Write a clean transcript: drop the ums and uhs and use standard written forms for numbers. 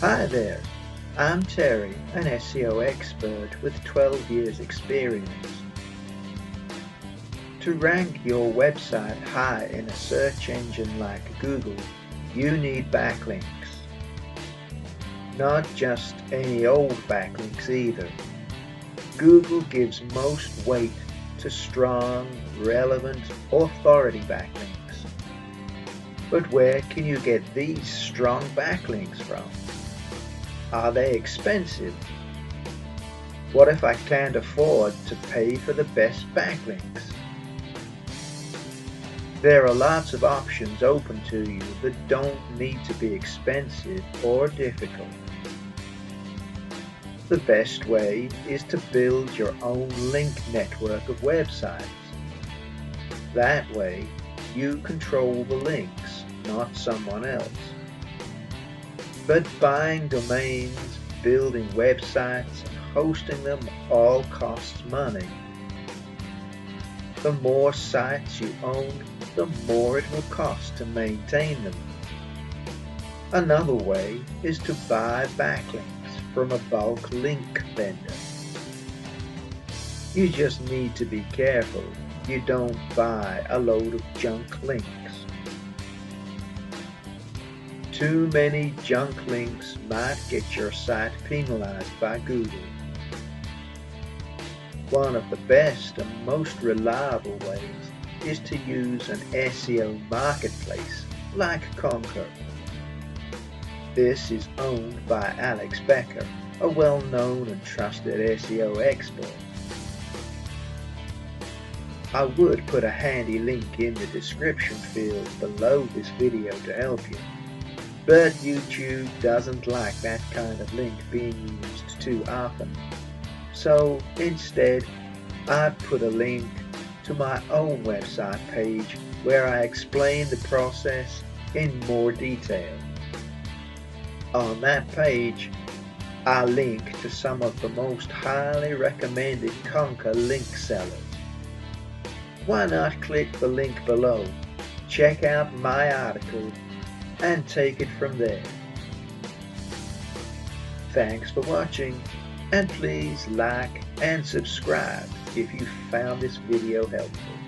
Hi there, I'm Terry, an SEO expert with 12 years experience. To rank your website high in a search engine like Google, you need backlinks. Not just any old backlinks either. Google gives most weight to strong, relevant, authority backlinks. But where can you get these strong backlinks from? Are they expensive? What if I can't afford to pay for the best backlinks? There are lots of options open to you that don't need to be expensive or difficult. The best way is to build your own link network of websites. That way, you control the links, not someone else. But buying domains, building websites, and hosting them all costs money. The more sites you own, the more it will cost to maintain them. Another way is to buy backlinks from a bulk link vendor. You just need to be careful you don't buy a load of junk links. Too many junk links might get your site penalized by Google. One of the best and most reliable ways is to use an SEO marketplace like Conquer. This is owned by Alex Becker, a well-known and trusted SEO expert. I would put a handy link in the description field below this video to help you. But YouTube doesn't like that kind of link being used too often. So instead, I've put a link to my own website page where I explain the process in more detail. On that page, I link to some of the most highly recommended Conquer link sellers. Why not click the link below, check out my article, and take it from there. Thanks for watching, and please like and subscribe if you found this video helpful.